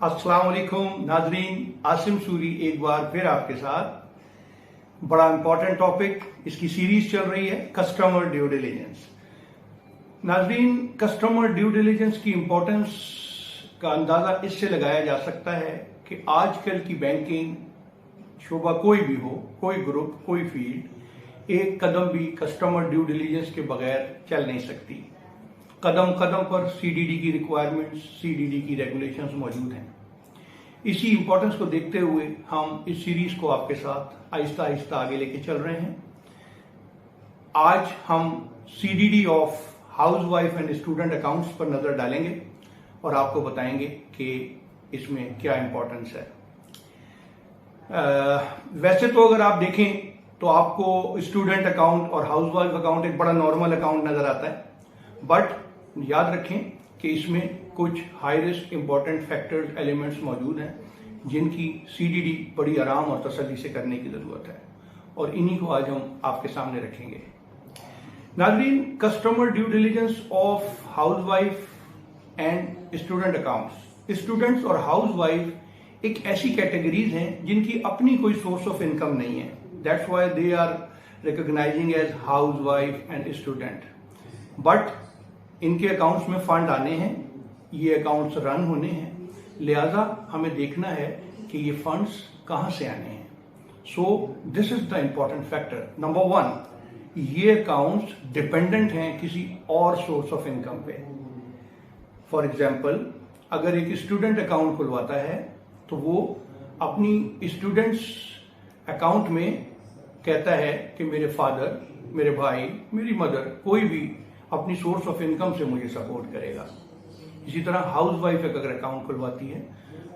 अस्सलाम वालेकुम नाजरीन, आसिम सूरी एक बार फिर आपके साथ। बड़ा इंपॉर्टेंट टॉपिक, इसकी सीरीज चल रही है कस्टमर ड्यू डिलिजेंस। नाजरीन, कस्टमर ड्यू डिलिजेंस की इंपॉर्टेंस का अंदाजा इससे लगाया जा सकता है कि आजकल की बैंकिंग शोबा कोई भी हो, कोई ग्रुप, कोई फील्ड, एक कदम भी कस्टमर ड्यू डिलिजेंस के बगैर चल नहीं सकती। कदम कदम पर सीडीडी की रिक्वायरमेंट्स, सीडीडी की रेगुलेशंस मौजूद हैं। इसी इंपॉर्टेंस को देखते हुए हम इस सीरीज को आपके साथ आहिस्ता आहिस्ता आगे लेके चल रहे हैं। आज हम CDD of house wife and student accounts पर नजर डालेंगे और आपको बताएंगे कि इसमें क्या इंपॉर्टेंस है। वैसे तो अगर आप देखें तो आपको स्टूडेंट अकाउंट और हाउस वाइफ अकाउंट एक बड़ा नॉर्मल अकाउंट नजर आता है, बट याद रखें कि इसमें कुछ high risk important factors, elements मौजूद हैं जिनकी सीडीडी बड़ी आराम और तसल्ली से करने की जरूरत है, और इन्हीं को आज हम आपके सामने रखेंगे। नाज़रीन, customer due diligence of house wife and student accounts. Students और हाउस वाइफ एक ऐसी कैटेगरीज हैं जिनकी अपनी कोई सोर्स ऑफ इनकम नहीं है। That's why they are recognising as housewife and student. But इनके अकाउंट्स में फंड आने हैं, ये अकाउंट्स रन होने हैं, लिहाजा हमें देखना है कि ये फंड्स कहां से आने हैं। सो this is the important factor. Number 1, ये अकाउंट्स डिपेंडेंट हैं किसी और सोर्स ऑफ इनकम पे। फॉर एग्जाम्पल, अगर एक स्टूडेंट अकाउंट खुलवाता है तो वो अपनी स्टूडेंट्स अकाउंट में कहता है कि मेरे फादर, मेरे भाई, मेरी मदर, कोई भी अपनी सोर्स ऑफ इनकम से मुझे सपोर्ट करेगा। इसी तरह हाउस वाइफ अगर अकाउंट खुलवाती है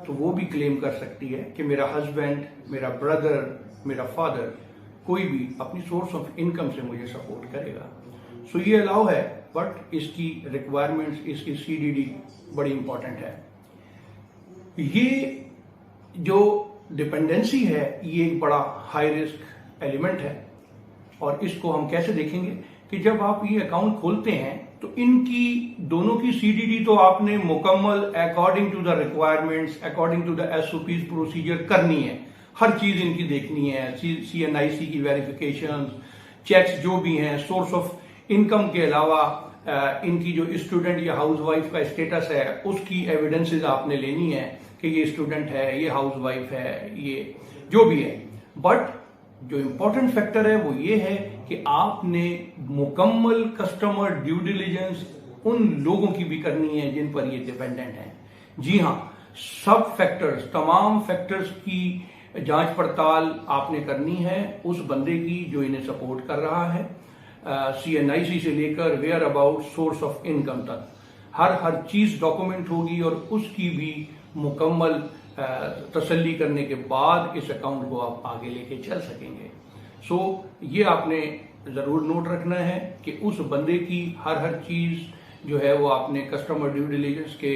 तो वो भी क्लेम कर सकती है कि मेरा हस्बैंड, मेरा ब्रदर, मेरा फादर, कोई भी अपनी सोर्स ऑफ इनकम से मुझे सपोर्ट करेगा। सो ये अलाउ है, बट इसकी रिक्वायरमेंट्स, इसकी सीडीडी बड़ी इंपॉर्टेंट है। ये जो डिपेंडेंसी है ये एक बड़ा हाई रिस्क एलिमेंट है, और इसको हम कैसे देखेंगे कि जब आप ये अकाउंट खोलते हैं तो इनकी दोनों की सीडीडी तो आपने मुकम्मल according to the requirements, according to the SOPs procedure करनी है। हर चीज इनकी देखनी है, सीएनआईसी की वेरिफिकेशन, चेक्स जो भी हैं, सोर्स ऑफ इनकम के अलावा इनकी जो स्टूडेंट या हाउस वाइफ का स्टेटस है उसकी एविडेंसेस आपने लेनी है कि ये स्टूडेंट है, ये हाउस वाइफ है, ये जो भी है। बट जो इंपॉर्टेंट फैक्टर है वो ये है कि आपने मुकम्मल कस्टमर ड्यू डिलिजेंस उन लोगों की भी करनी है जिन पर ये डिपेंडेंट हैं। जी हाँ, सब फैक्टर्स, तमाम फैक्टर्स की जांच पड़ताल आपने करनी है उस बंदे की जो इन्हें सपोर्ट कर रहा है, सीएनआईसी से लेकर where about source of income तक हर चीज डॉक्यूमेंट होगी, और उसकी भी मुकम्मल तसल्ली करने के बाद इस अकाउंट को आप आगे लेके चल सकेंगे। सो ये आपने जरूर नोट रखना है कि उस बंदे की हर चीज जो है वो आपने कस्टमर ड्यू डिलिजेंस के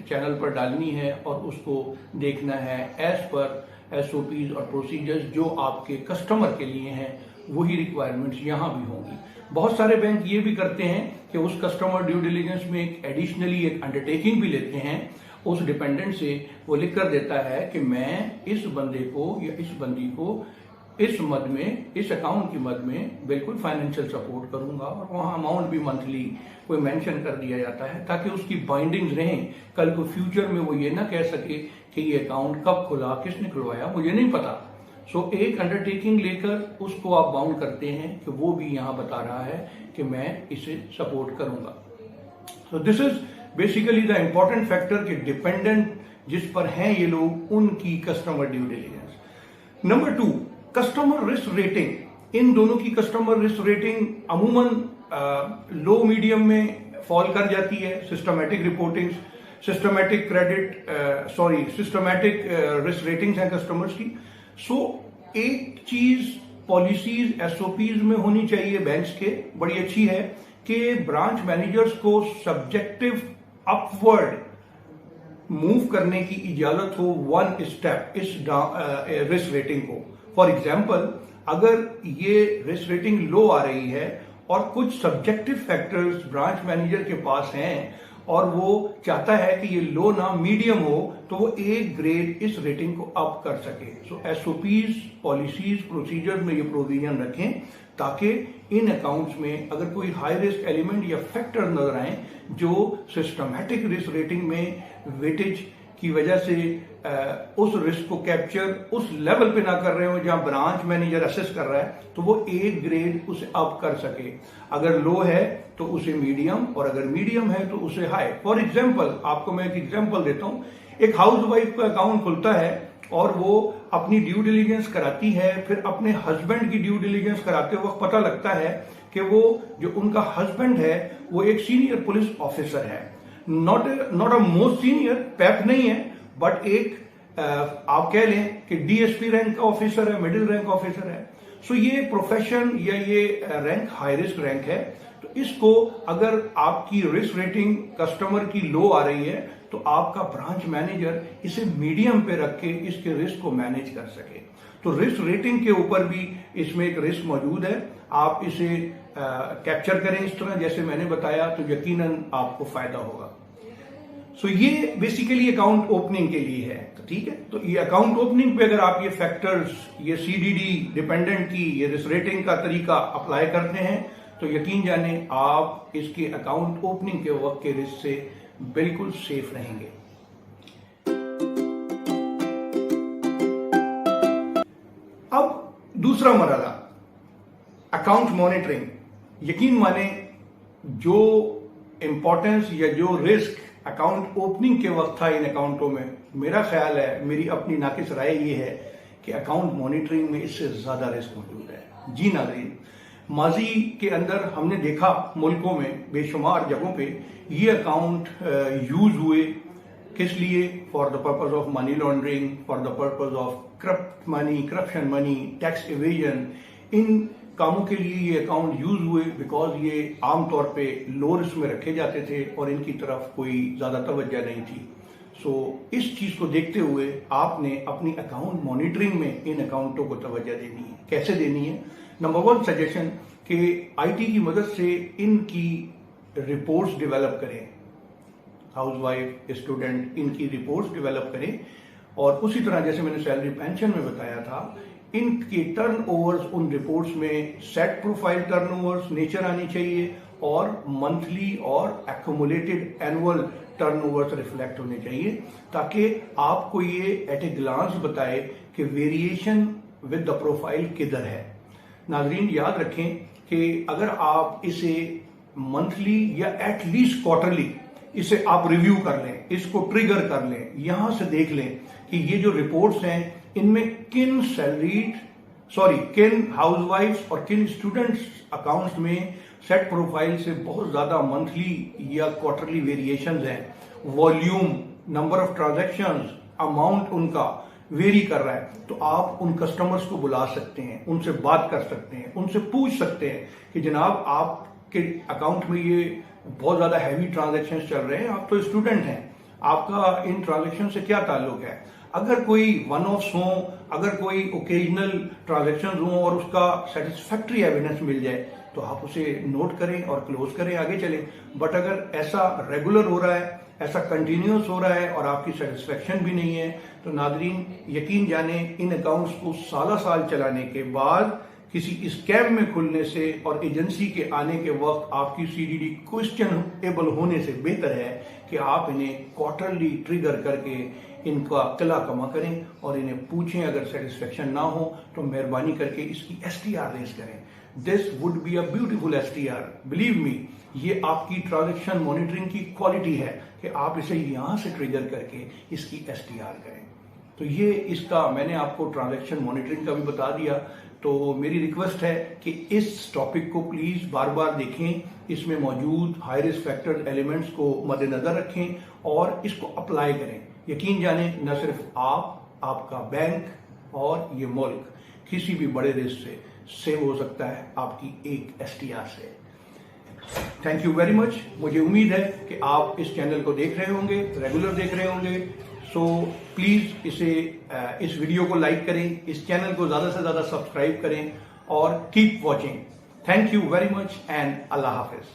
चैनल पर डालनी है, और उसको देखना है एज पर एसओपीज और प्रोसीजर्स जो आपके कस्टमर के लिए हैं, वही रिक्वायरमेंट्स यहां भी होंगी। बहुत सारे बैंक ये भी करते हैं कि उस कस्टमर ड्यू डिलिजेंस में एक एडिशनली एक अंडरटेकिंग भी लेते हैं। उस डिपेंडेंट से वो लिख कर देता है कि मैं इस बंदे को या इस बंदी को इस मद में, इस अकाउंट की मद में बिल्कुल फाइनेंशियल सपोर्ट करूंगा, और वहां अमाउंट भी मंथली कोई मेंशन कर दिया जाता है ताकि उसकी बाइंडिंग्स रहें। कल को फ्यूचर में वो ये ना कह सके कि ये अकाउंट कब खुला, किसने खुलवाया, मुझे नहीं पता। सो एक अंडरटेकिंग लेकर उसको आप बाउंड करते हैं कि वो भी यहां बता रहा है कि मैं इसे सपोर्ट करूंगा। So this is basically the important factor कि डिपेंडेंट जिस पर हैं ये लोग, उनकी customer due diligence. Number 2, customer risk rating. इन दोनों की कस्टमर रिस्क रेटिंग अमूमन लो मीडियम में फॉल कर जाती है। Systematic reporting, systematic risk ratings हैं कस्टमर्स की। सो एक चीज पॉलिसीज, एसओपीज में होनी चाहिए बैंक्स के, बड़ी अच्छी है कि ब्रांच मैनेजर्स को सब्जेक्टिव अपवर्ड मूव करने की इजाजत हो 1 स्टेप इस रिस्क रेटिंग को। फॉर एग्जाम्पल, अगर ये रिस्क रेटिंग लो आ रही है और कुछ सब्जेक्टिव फैक्टर्स ब्रांच मैनेजर के पास हैं और वो चाहता है कि ये लो ना मीडियम हो, तो वो एक ग्रेड इस रेटिंग को अप कर सके। सो एसओपीज, पॉलिसीज, प्रोसीजर में ये प्रोविजन रखें ताकि इन अकाउंट्स में अगर कोई हाई रिस्क एलिमेंट या फैक्टर नजर आए जो सिस्टमैटिक रिस्क रेटिंग में वेटेज की वजह से उस रिस्क को कैप्चर उस लेवल पे ना कर रहे हो जहां ब्रांच मैनेजर असेस कर रहा है, तो वो एक ग्रेड उसे अप कर सके। अगर लो है तो उसे मीडियम, और अगर मीडियम है तो उसे हाई। फॉर एग्जाम्पल, आपको मैं एक एग्जाम्पल देता हूं। एक हाउस वाइफ का अकाउंट खुलता है और वो अपनी ड्यू डिलीजेंस कराती है, फिर अपने हस्बैंड की ड्यू डिलीजेंस कराते वक्त पता लगता है कि वो जो उनका हस्बैंड है वो एक सीनियर पुलिस ऑफिसर है। नॉट अ मोस्ट सीनियर, पैप नहीं है, बट एक आप कह लें कि डीएसपी रैंक का ऑफिसर है, मिडिल रैंक ऑफिसर है। सो ये प्रोफेशन या ये रैंक हाई रिस्क रैंक है। तो इसको अगर आपकी रिस्क रेटिंग कस्टमर की लो आ रही है तो आपका ब्रांच मैनेजर इसे मीडियम पे रख के इसके रिस्क को मैनेज कर सके। तो रिस्क रेटिंग के ऊपर भी इसमें एक रिस्क मौजूद है। आप इसे कैप्चर करें इस तरह जैसे मैंने बताया, तो यकीनन आपको फायदा होगा। सो ये बेसिकली अकाउंट ओपनिंग के लिए है। तो ठीक है, तो ये अकाउंट ओपनिंग पे अगर आप ये फैक्टर्स, ये सीडीडी डिपेंडेंट की, ये रिस्क रेटिंग का तरीका अप्लाई करते हैं तो यकीन जाने आप इसके अकाउंट ओपनिंग के वक्त के रिस्क से बिल्कुल सेफ रहेंगे। अब दूसरा मरहला, अकाउंट मॉनिटरिंग। यकीन माने जो इंपॉर्टेंस या जो रिस्क अकाउंट ओपनिंग के वक्त था इन अकाउंटों में, मेरा ख्याल है, मेरी अपनी नाकिस राय ये है कि अकाउंट मॉनिटरिंग में इससे ज्यादा रिस्क मौजूद है। जी नाज़रीन, माजी के अंदर हमने देखा मुल्कों में बेशुमार जगहों पे ये अकाउंट यूज हुए। किस लिए? For the purpose of money laundering, for the purpose of corrupt money, corruption money, tax evasion. इन कामों के लिए ये अकाउंट यूज हुए बिकॉज ये आमतौर पे लो रिस्क में रखे जाते थे और इनकी तरफ कोई ज्यादा तवज्जो नहीं थी। सो इस चीज को देखते हुए आपने अपनी अकाउंट मॉनिटरिंग में इन अकाउंटों को तवज्जो देनी है। कैसे देनी है? नंबर 1 सजेशन कि आईटी की मदद से इनकी रिपोर्ट्स डेवलप करें। हाउसवाइफ, स्टूडेंट, इनकी रिपोर्ट्स डेवलप करें। और उसी तरह जैसे मैंने सैलरी पेंशन में बताया था, इनके टर्नओवर्स उन रिपोर्ट्स में सेट प्रोफाइल टर्नओवर्स नेचर आनी चाहिए और मंथली और एक्यूमुलेटेड एनुअल टर्नओवर्स रिफ्लेक्ट होने चाहिए, ताकि आपको ये एट ए ग्लांस बताए कि वेरिएशन विद द प्रोफाइल किधर है। नाजरीन याद रखें कि अगर आप इसे मंथली या एटलीस्ट क्वार्टरली इसे आप रिव्यू कर लें, इसको ट्रिगर कर लें, यहां से देख लें कि ये जो रिपोर्ट्स हैं इनमें किन हाउसवाइफ्स और किन स्टूडेंट्स अकाउंट्स में सेट प्रोफाइल से बहुत ज्यादा मंथली या क्वार्टरली वेरिएशंस हैं। Volume, number of transactions, amount उनका वेरी कर रहा है, तो आप उन कस्टमर्स को बुला सकते हैं, उनसे बात कर सकते हैं, उनसे पूछ सकते हैं कि जनाब आपके अकाउंट में ये बहुत ज्यादा हैवी ट्रांजैक्शंस चल रहे हैं, आप तो स्टूडेंट हैं, आपका इन ट्रांजैक्शन से क्या ताल्लुक है? अगर कोई वन ऑफ्स हो, अगर कोई ओकेजनल ट्रांजैक्शन हो और उसका सेटिस्फैक्ट्री एविडेंस मिल जाए तो आप उसे नोट करें और क्लोज करें, आगे चलें। बट अगर ऐसा रेगुलर हो रहा है, ऐसा कंटिन्यूस हो रहा है और आपकी सेटिस्फैक्शन भी नहीं है, तो नादरीन यकीन जाने इन अकाउंट्स को साल चलाने के बाद किसी स्कैम में खुलने से और एजेंसी के आने के वक्त आपकी सीडीडी क्वेश्चनेबल होने से बेहतर है कि आप इन्हें क्वार्टरली ट्रिगर करके इनका किला कमा करें और इन्हें पूछें। अगर सेटिस्फेक्शन ना हो तो मेहरबानी करके इसकी एसटीआर रेज करें। This would be a beautiful STR, believe me. ये आपकी ट्रांजैक्शन मॉनिटरिंग की क्वालिटी है कि आप इसे यहां से ट्रिगर करके इसकी एसटीआर करें। तो ये इसका मैंने आपको ट्रांजैक्शन मॉनिटरिंग का भी बता दिया। तो मेरी रिक्वेस्ट है कि इस टॉपिक को प्लीज बार बार देखें, इसमें मौजूद हाई रिस्क फैक्टर एलिमेंट्स को मद्देनजर रखें और इसको अप्लाई करें। यकीन जाने न सिर्फ आप, आपका बैंक और ये मुल्क किसी भी बड़े रिस्क से सेव हो सकता है आपकी एक एसटीआर से। Thank you very much. मुझे उम्मीद है कि आप इस चैनल को देख रहे होंगे, रेगुलर देख रहे होंगे। सो प्लीज इस वीडियो को लाइक करें, इस चैनल को ज्यादा से ज्यादा सब्सक्राइब करें और keep watching. Thank you very much and Allah Hafiz.